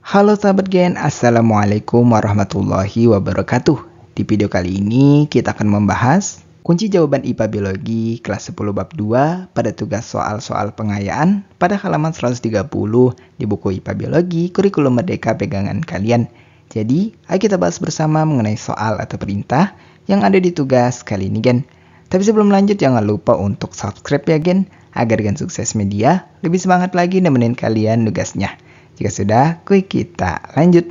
Halo sahabat Gen, Assalamualaikum warahmatullahi wabarakatuh. Di video kali ini kita akan membahas kunci jawaban IPA Biologi kelas 10 bab 2 pada tugas soal-soal pengayaan pada halaman 130 di buku IPA Biologi Kurikulum Merdeka pegangan kalian. Jadi, ayo kita bahas bersama mengenai soal atau perintah yang ada di tugas kali ini Gen. Tapi sebelum lanjut jangan lupa untuk subscribe ya Gen, agar Gen Sukses Media lebih semangat lagi nemenin kalian tugasnya. Jika sudah, kuy kita lanjut.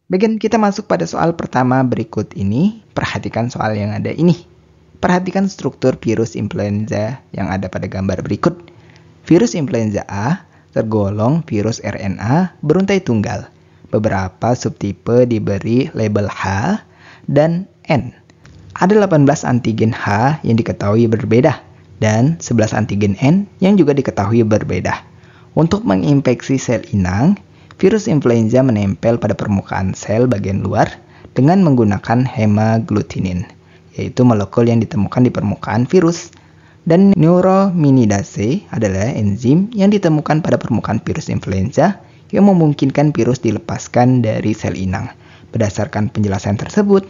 Bagian kita masuk pada soal pertama berikut ini. Perhatikan soal yang ada ini. Perhatikan struktur virus influenza yang ada pada gambar berikut. Virus influenza A tergolong virus RNA beruntai tunggal. Beberapa subtipe diberi label H dan N. Ada 18 antigen H yang diketahui berbeda dan 11 antigen N yang juga diketahui berbeda. Untuk menginfeksi sel inang, virus influenza menempel pada permukaan sel bagian luar dengan menggunakan hemaglutinin, yaitu molekul yang ditemukan di permukaan virus. Dan neuraminidase adalah enzim yang ditemukan pada permukaan virus influenza yang memungkinkan virus dilepaskan dari sel inang. Berdasarkan penjelasan tersebut,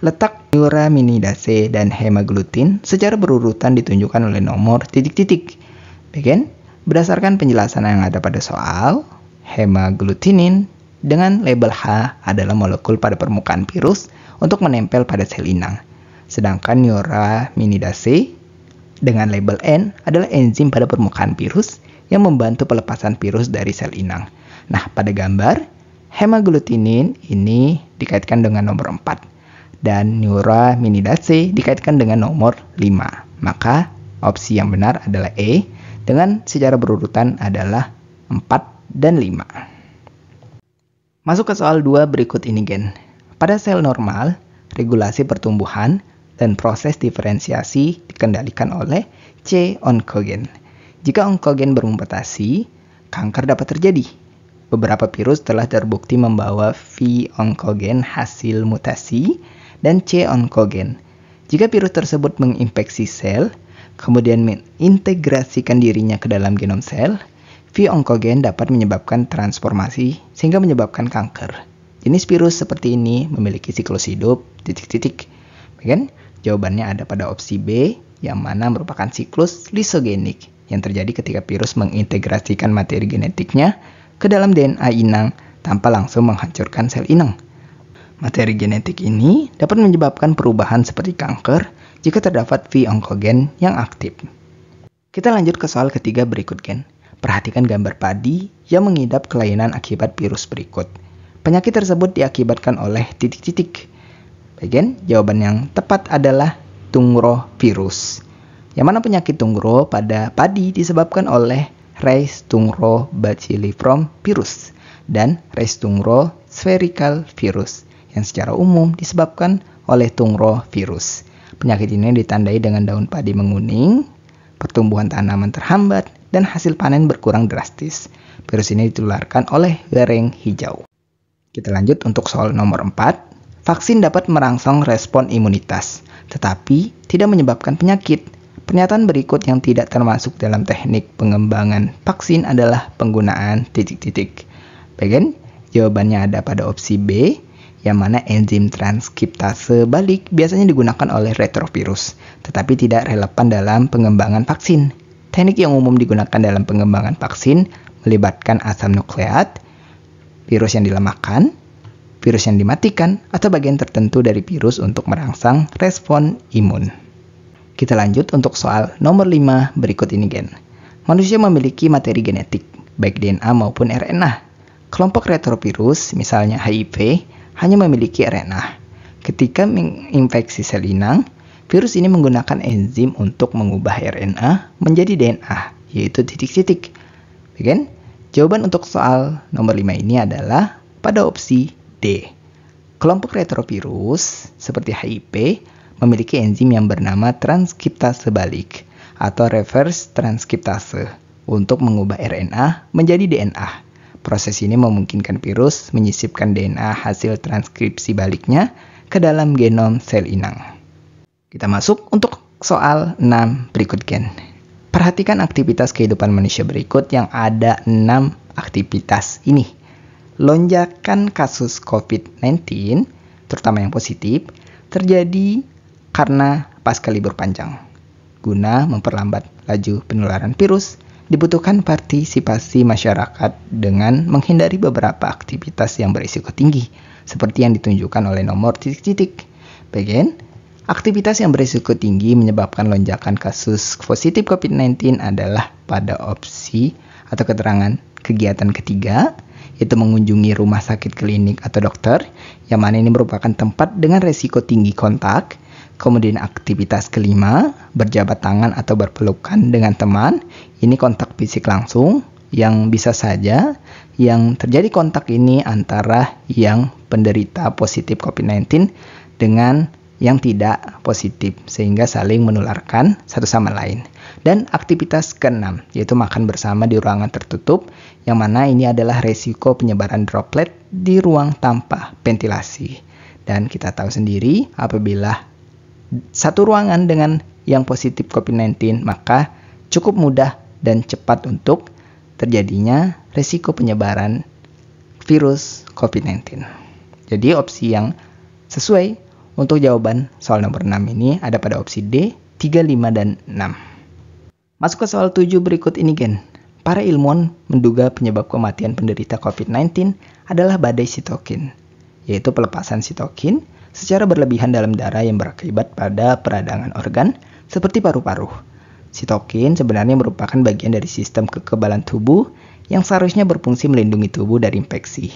letak neuraminidase dan hemaglutin secara berurutan ditunjukkan oleh nomor titik-titik. Bagian berdasarkan penjelasan yang ada pada soal, hemaglutinin dengan label H adalah molekul pada permukaan virus untuk menempel pada sel inang. Sedangkan neuraminidase dengan label N adalah enzim pada permukaan virus yang membantu pelepasan virus dari sel inang. Nah, pada gambar, hemaglutinin ini dikaitkan dengan nomor 4 dan neuraminidase dikaitkan dengan nomor 5. Maka opsi yang benar adalah E dengan secara berurutan adalah 4 dan 5. Masuk ke soal 2 berikut ini Gen. Pada sel normal, regulasi pertumbuhan dan proses diferensiasi dikendalikan oleh C onkogen. Jika onkogen bermutasi, kanker dapat terjadi. Beberapa virus telah terbukti membawa V onkogen hasil mutasi dan C onkogen. Jika virus tersebut menginfeksi sel, kemudian mengintegrasikan dirinya ke dalam genom sel, V onkogen dapat menyebabkan transformasi sehingga menyebabkan kanker. Jenis virus seperti ini memiliki siklus hidup titik-titik. Bagian jawabannya ada pada opsi B, yang mana merupakan siklus lisogenik yang terjadi ketika virus mengintegrasikan materi genetiknya ke dalam DNA inang tanpa langsung menghancurkan sel inang. Materi genetik ini dapat menyebabkan perubahan seperti kanker jika terdapat V onkogen yang aktif. Kita lanjut ke soal ketiga berikut Gen. Perhatikan gambar padi yang mengidap kelainan akibat virus berikut. Penyakit tersebut diakibatkan oleh titik-titik. Bagian jawaban yang tepat adalah tungro virus. Yang mana penyakit tungro pada padi disebabkan oleh Reis tungro bacilliform virus dan Reis tungro spherical virus yang secara umum disebabkan oleh tungro virus. Penyakit ini ditandai dengan daun padi menguning, pertumbuhan tanaman terhambat, dan hasil panen berkurang drastis. Virus ini ditularkan oleh lereng hijau. Kita lanjut untuk soal nomor 4. Vaksin dapat merangsang respon imunitas, tetapi tidak menyebabkan penyakit. Pernyataan berikut yang tidak termasuk dalam teknik pengembangan vaksin adalah penggunaan titik-titik. Bagian jawabannya ada pada opsi B, yang mana enzim transkriptase balik biasanya digunakan oleh retrovirus, tetapi tidak relevan dalam pengembangan vaksin. Teknik yang umum digunakan dalam pengembangan vaksin melibatkan asam nukleat, virus yang dilemahkan, virus yang dimatikan, atau bagian tertentu dari virus untuk merangsang respon imun. Kita lanjut untuk soal nomor 5 berikut ini Gen. Manusia memiliki materi genetik, baik DNA maupun RNA. Kelompok retrovirus, misalnya HIV, hanya memiliki RNA. Ketika menginfeksi sel inang, virus ini menggunakan enzim untuk mengubah RNA menjadi DNA, yaitu titik-titik. Bagian jawaban untuk soal nomor 5 ini adalah pada opsi D. Kelompok retrovirus seperti HIV memiliki enzim yang bernama transkriptase balik atau reverse transkriptase untuk mengubah RNA menjadi DNA. Proses ini memungkinkan virus menyisipkan DNA hasil transkripsi baliknya ke dalam genom sel inang. Kita masuk untuk soal 6 berikut Gen. Perhatikan aktivitas kehidupan manusia berikut yang ada 6 aktivitas ini. lonjakan kasus COVID-19, terutama yang positif, terjadi karena pasca libur panjang. Guna memperlambat laju penularan virus, dibutuhkan partisipasi masyarakat dengan menghindari beberapa aktivitas yang berisiko tinggi, seperti yang ditunjukkan oleh nomor titik-titik. Bagian, aktivitas yang berisiko tinggi menyebabkan lonjakan kasus positif COVID-19 adalah pada opsi atau keterangan kegiatan ketiga, yaitu mengunjungi rumah sakit, klinik, atau dokter, yang mana ini merupakan tempat dengan resiko tinggi kontak. Kemudian aktivitas kelima, berjabat tangan atau berpelukan dengan teman, ini kontak fisik langsung, yang bisa saja yang terjadi kontak ini antara yang penderita positif COVID-19 dengan yang tidak positif, sehingga saling menularkan satu sama lain. Dan aktivitas keenam, yaitu makan bersama di ruangan tertutup, yang mana ini adalah resiko penyebaran droplet di ruang tanpa ventilasi. Dan kita tahu sendiri, apabila satu ruangan dengan yang positif COVID-19, maka cukup mudah dan cepat untuk terjadinya resiko penyebaran virus COVID-19. Jadi opsi yang sesuai untuk jawaban soal nomor 6 ini ada pada opsi D, 3, 5, dan 6. Masuk ke soal 7 berikut ini, Gen. Para ilmuwan menduga penyebab kematian penderita COVID-19 adalah badai sitokin, yaitu pelepasan sitokin secara berlebihan dalam darah yang berakibat pada peradangan organ seperti paru-paru. Sitokin sebenarnya merupakan bagian dari sistem kekebalan tubuh yang seharusnya berfungsi melindungi tubuh dari infeksi.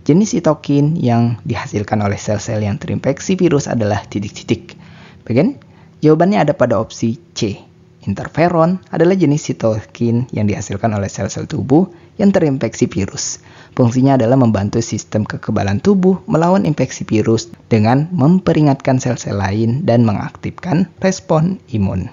Jenis sitokin yang dihasilkan oleh sel-sel yang terinfeksi virus adalah titik-titik. Bagian jawabannya ada pada opsi C. Interferon adalah jenis sitokin yang dihasilkan oleh sel-sel tubuh yang terinfeksi virus. Fungsinya adalah membantu sistem kekebalan tubuh melawan infeksi virus dengan memperingatkan sel-sel lain dan mengaktifkan respon imun.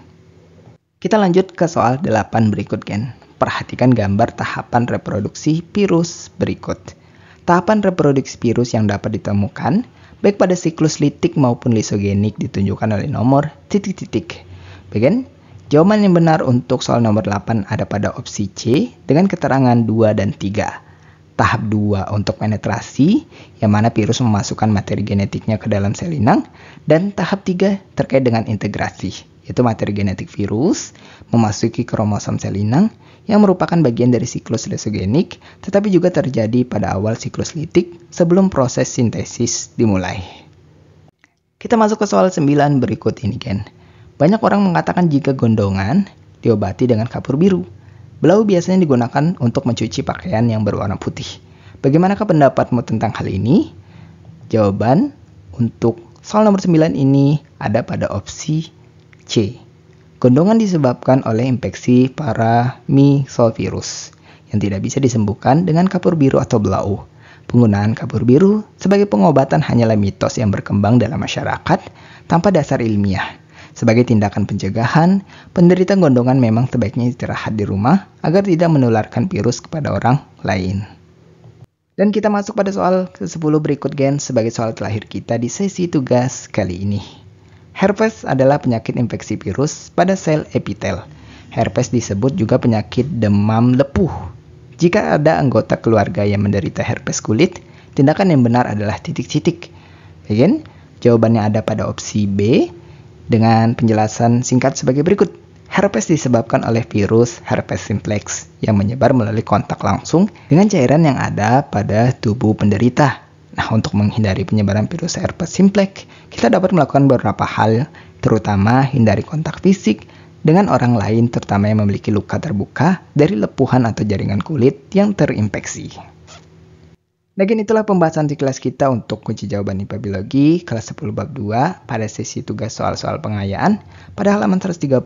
Kita lanjut ke soal 8 berikut, Gen. Perhatikan gambar tahapan reproduksi virus berikut. Tahapan reproduksi virus yang dapat ditemukan baik pada siklus litik maupun lisogenik ditunjukkan oleh nomor titik-titik. Bagian jawaban yang benar untuk soal nomor 8 ada pada opsi C dengan keterangan 2 dan 3. Tahap 2 untuk penetrasi, yang mana virus memasukkan materi genetiknya ke dalam sel inang, dan tahap 3 terkait dengan integrasi, yaitu materi genetik virus memasuki kromosom sel inang yang merupakan bagian dari siklus lisogenik, tetapi juga terjadi pada awal siklus litik sebelum proses sintesis dimulai. Kita masuk ke soal 9 berikut ini, Gen. Banyak orang mengatakan jika gondongan diobati dengan kapur biru. Blau biasanya digunakan untuk mencuci pakaian yang berwarna putih. Bagaimanakah pendapatmu tentang hal ini? Jawaban untuk soal nomor 9 ini ada pada opsi C. Gondongan disebabkan oleh infeksi paramyxovirus yang tidak bisa disembuhkan dengan kapur biru atau blau. Penggunaan kapur biru sebagai pengobatan hanyalah mitos yang berkembang dalam masyarakat tanpa dasar ilmiah. Sebagai tindakan pencegahan, penderita gondongan memang sebaiknya istirahat di rumah agar tidak menularkan virus kepada orang lain. Dan kita masuk pada soal ke-10 berikut, Gen, sebagai soal terakhir kita di sesi tugas kali ini. Herpes adalah penyakit infeksi virus pada sel epitel. Herpes disebut juga penyakit demam lepuh. Jika ada anggota keluarga yang menderita herpes kulit, tindakan yang benar adalah titik-titik. Bagian jawabannya ada pada opsi B dengan penjelasan singkat sebagai berikut. Herpes disebabkan oleh virus herpes simplex yang menyebar melalui kontak langsung dengan cairan yang ada pada tubuh penderita. Nah, untuk menghindari penyebaran virus herpes simplex, kita dapat melakukan beberapa hal, terutama hindari kontak fisik dengan orang lain, terutama yang memiliki luka terbuka dari lepuhan atau jaringan kulit yang terinfeksi. Dan itulah pembahasan di kelas kita untuk kunci jawaban IPA Biologi kelas 10 bab 2 pada sesi tugas soal-soal pengayaan pada halaman 130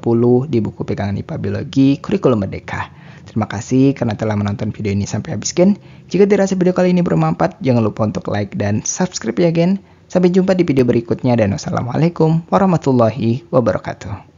di buku pegangan IPA Biologi Kurikulum Merdeka. Terima kasih karena telah menonton video ini sampai habis, Gen. Jika dirasa video kali ini bermanfaat, jangan lupa untuk like dan subscribe ya, Gen. Sampai jumpa di video berikutnya dan wassalamualaikum warahmatullahi wabarakatuh.